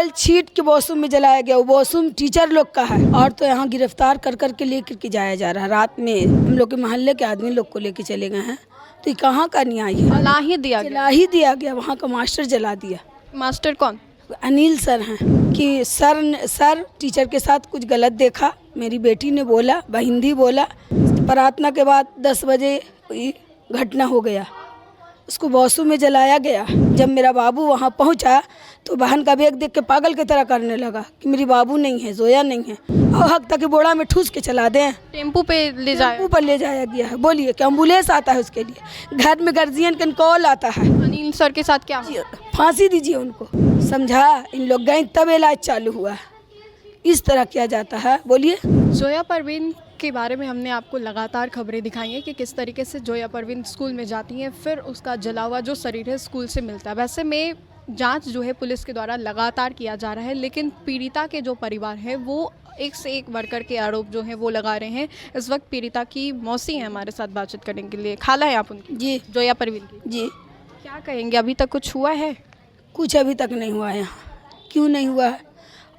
तेल छीट के वॉशरूम में जलाया गया। वो वॉशरूम टीचर लोग का है और तो यहाँ गिरफ्तार कर कर के लेकर के जाया जा रहा है। रात में हम लोग के मोहल्ले के आदमी लोग को लेके चले गए हैं। तो ये कहाँ का न्याय है? जला ही दिया गया। जला ही दिया गया। वहाँ का मास्टर जला दिया। मास्टर कौन? अनिल सर हैं कि सर टीचर के साथ कुछ गलत देखा। मेरी बेटी ने बोला, हिंदी बोला। प्रार्थना के बाद 10 बजे ये घटना हो गया। उसको वॉशरूम में जलाया गया। जब मेरा बाबू वहाँ पहुँचा तो बहन का बैग देख के पागल की तरह करने लगा कि मेरी बाबू नहीं है, जोया नहीं है, और हक तक बोड़ा में ठूस के चला दें। टेम्पू पे ले जाए, टेम्पू पर ले जाया गया है। बोलिए कि एम्बुलेंस आता है उसके लिए, घर में गार्जियन का कॉल आता है। अनिल सर के साथ क्या हुआ? फांसी दीजिए उनको, समझा। इन लोग गए तब इलाज चालू हुआ। इस तरह किया जाता है। बोलिए। जोया परवीन के बारे में हमने आपको लगातार खबरें दिखाई हैं कि किस तरीके से जोया परवीन स्कूल में जाती हैं, फिर उसका जला हुआ जो शरीर है स्कूल से मिलता है। वैसे में जांच जो है पुलिस के द्वारा लगातार किया जा रहा है, लेकिन पीड़िता के जो परिवार है वो एक से एक वर्कर के आरोप जो है वो लगा रहे हैं। इस वक्त पीड़िता की मौसी है हमारे साथ बातचीत करने के लिए। खाला है आप उनकी? जी। जोया परवीन की? जी। क्या कहेंगे, अभी तक कुछ हुआ है? कुछ अभी तक नहीं हुआ है यहाँ। क्यों नहीं हुआ है?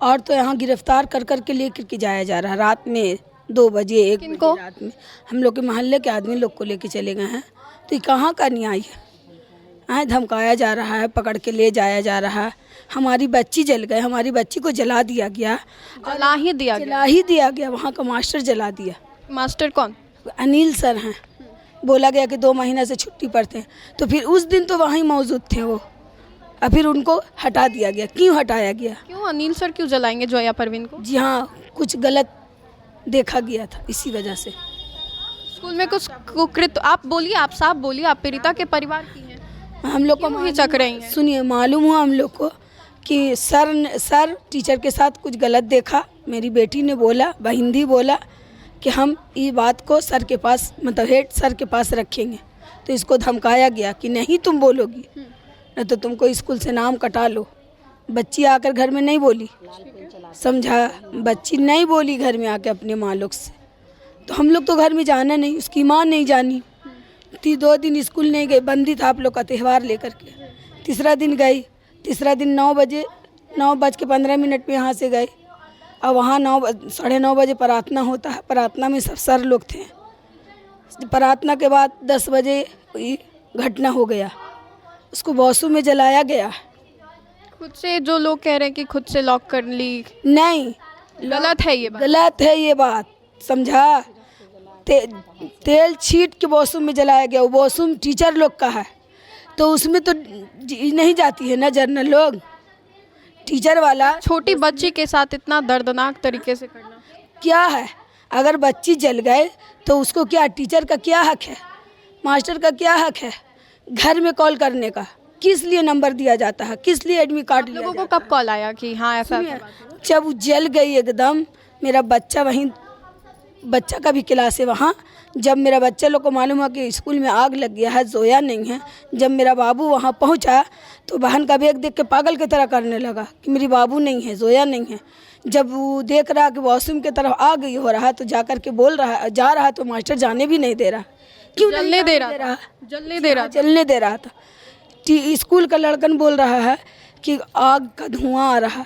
और तो यहाँ गिरफ्तार कर कर के लेकर के जाया जा रहा है। रात में 2 बजे 1 बजे रात में हम लोग के मोहल्ले के आदमी लोग को लेके चले गए हैं। तो ये कहाँ का न्याय है? धमकाया जा रहा है, पकड़ के ले जाया जा रहा है। हमारी बच्ची जल गई, हमारी बच्ची को जला दिया गया। जला ही दिया गया। वहाँ का मास्टर जला दिया। मास्टर कौन? अनिल सर हैं। बोला गया कि 2 महीना से छुट्टी पर थे। तो फिर उस दिन तो वहीं मौजूद थे वो, और फिर उनको हटा दिया गया। क्यों हटाया गया? क्यों अनिल सर क्यों जलाएंगे जोया परवीन को? जी हाँ, कुछ गलत देखा गया था, इसी वजह से। स्कूल में कुछ कुकृत, आप बोलिए, आप साफ बोलिए, आप पीड़िता के परिवार की हैं। हम लोग को हिचक रही हैं? सुनिए, मालूम हुआ हम लोग को कि सर टीचर के साथ कुछ गलत देखा। मेरी बेटी ने बोला, हिंदी बोला कि हम ये बात को सर के पास, मतलब हेड सर के पास रखेंगे। तो इसको धमकाया गया कि नहीं तुम बोलोगी, न तो तुमको स्कूल से नाम कटा लो। बच्ची आकर घर में नहीं बोली, समझा। बच्ची नहीं बोली घर में आके अपने माँ लोग से। तो हम लोग तो घर में जाना नहीं, उसकी माँ नहीं जानी। 2 दिन स्कूल नहीं गई, बंदी था आप लोग का त्यौहार लेकर के। तीसरा दिन गई। तीसरा दिन 9:15 में यहाँ से गए, और वहाँ 9:30 बजे प्रार्थना होता है। प्रार्थना में सब सर लोग थे। प्रार्थना के बाद 10 बजे घटना हो गया। उसको वॉशरूम में जलाया गया। खुद से जो लोग कह रहे हैं कि खुद से लॉक कर ली, नहीं, गलत है ये बात। गलत है ये बात, समझा। तेल छीट के वॉशरूम में जलाया गया। वो वॉशरूम टीचर लोग का है, तो उसमें तो नहीं जाती है ना जर्नल लोग, टीचर वाला। छोटी बच्ची के साथ इतना दर्दनाक तरीके से करना क्या है? अगर बच्ची जल गए तो उसको क्या, टीचर का क्या हक है, मास्टर का क्या हक है घर में कॉल करने का? किस लिए नंबर दिया जाता है? किस लिए एडमिट कार्ड लिया लोगों जाता को कब कॉल आया कि हाँ ऐसा है? जब वो जल गई एकदम। मेरा बच्चा वहीं, बच्चा का भी क्लास है वहाँ। जब मेरा बच्चा लोग को मालूम हुआ कि स्कूल में आग लग गया है, जोया नहीं है, जब मेरा बाबू वहाँ पहुँचा तो बहन का बैग देख के पागल की तरह करने लगा कि मेरी बाबू नहीं है, जोया नहीं है। जब वो देख रहा कि वॉशरूम की तरफ आ गई हो रहा, तो जा कर के बोल रहा है, जा रहा है, तो मास्टर जाने भी नहीं दे रहा। क्यों जलने दे रहा? जलने दे रहा था। स्कूल का लड़कन बोल रहा है कि आग का धुआं आ रहा।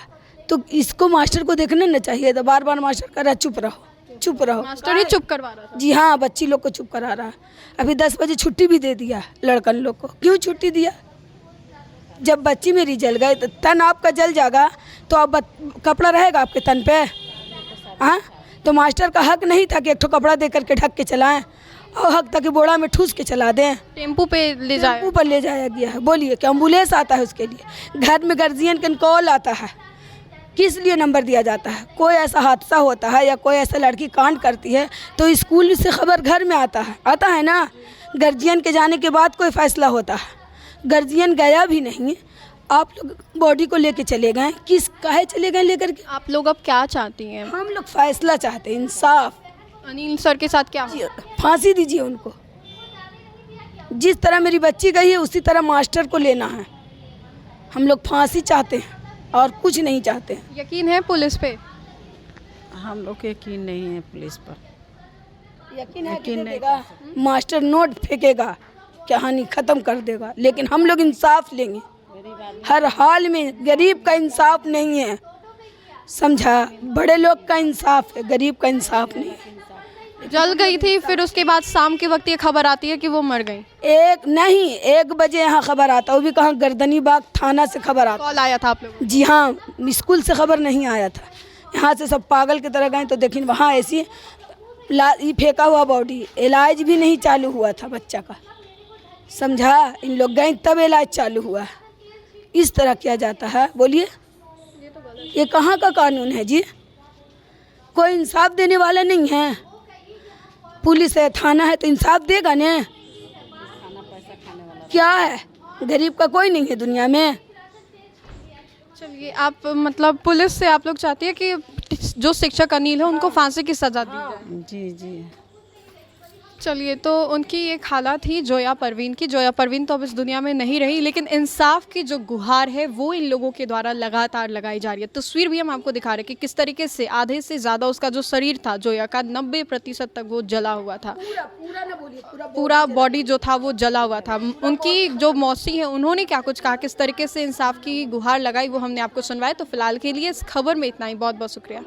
तो इसको मास्टर को देखना ना चाहिए। तो बार बार मास्टर कह रहा चुप रहो, चुप रहो। मास्टर ही चुप करवा रहा था? जी हाँ, बच्ची लोग को चुप करा रहा है। अभी 10 बजे छुट्टी भी दे दिया लड़कन लोग को। क्यों छुट्टी दिया? जब बच्ची मेरी जल गई तो तन आपका जल जाएगा तो अब कपड़ा रहेगा आपके तन पे? हाँ, तो मास्टर का हक नहीं था कि एक ठो कपड़ा दे करके ढक के चलाएं, और हक था कि बोड़ा में ठूस के चला दें। टेम्पू पे ले जाए, टेम्पू पर ले जाया गया है। बोलिए कि एम्बुलेंस आता है उसके लिए, घर में गार्जियन का कॉल आता है। किस लिए नंबर दिया जाता है? कोई ऐसा हादसा होता है या कोई ऐसा लड़की कांड करती है तो स्कूल से खबर घर में आता है ना। गार्जियन के जाने के बाद कोई फैसला होता है। गार्जियन गया भी नहीं, आप लोग बॉडी को लेके चले गए। किस काहे चले गए लेकर के? आप लोग अब क्या चाहती हैं? हम लोग फैसला चाहते हैं, इंसाफ। अनिल सर के साथ क्या? फांसी दीजिए उनको। जिस तरह मेरी बच्ची गई है उसी तरह मास्टर को लेना है। हम लोग फांसी चाहते हैं और कुछ नहीं चाहते हैं। यकीन है पुलिस पे? हम लोग को यकीन नहीं है पुलिस पर। यकीन है कि देगा, मास्टर नोट फेंकेगा, कहानी ख़त्म कर देगा, लेकिन हम लोग इंसाफ लेंगे। हर हाल में गरीब का इंसाफ नहीं है, समझा। बड़े लोग का इंसाफ है, गरीब का इंसाफ नहीं है। जल गई थी, फिर उसके बाद शाम के वक्त ये खबर आती है कि वो मर गई। 1 बजे यहाँ खबर आता, वो भी कहाँ, गर्दनी बाग थाना से खबर आता। कॉल आया था आप लोगों को? जी हाँ, स्कूल से खबर नहीं आया था। यहाँ से सब पागल की तरह गए तो देखिए वहाँ ऐसी ये फेंका हुआ बॉडी, इलाज भी नहीं चालू हुआ था बच्चा का, समझा। इन लोग गए तब इलाज चालू हुआ। इस तरह किया जाता है, बोलिए ये कहाँ का कानून है जी? कोई इंसाफ देने वाला नहीं है। पुलिस है, थाना है तो इंसाफ देगा ने? क्या है, गरीब का कोई नहीं है दुनिया में। चलिए, आप मतलब पुलिस से आप लोग चाहती है कि जो शिक्षक अनिल है उनको फांसी की सजा दी जाए? जी जी। चलिए, तो उनकी एक हालत थी जोया परवीन की। जोया परवीन तो अब इस दुनिया में नहीं रही, लेकिन इंसाफ की जो गुहार है वो इन लोगों के द्वारा लगातार लगाई जा रही है। तस्वीर भी हम आपको दिखा रहे हैं कि किस तरीके से आधे से ज़्यादा उसका जो शरीर था जोया का 90% तक वो जला हुआ था। पूरा बॉडी जो था वो जला हुआ था। उनकी जो मौसी है उन्होंने क्या कुछ कहा, किस तरीके से इंसाफ की गुहार लगाई, वो हमने आपको सुनवाया। तो फिलहाल के लिए इस खबर में इतना ही। बहुत बहुत शुक्रिया।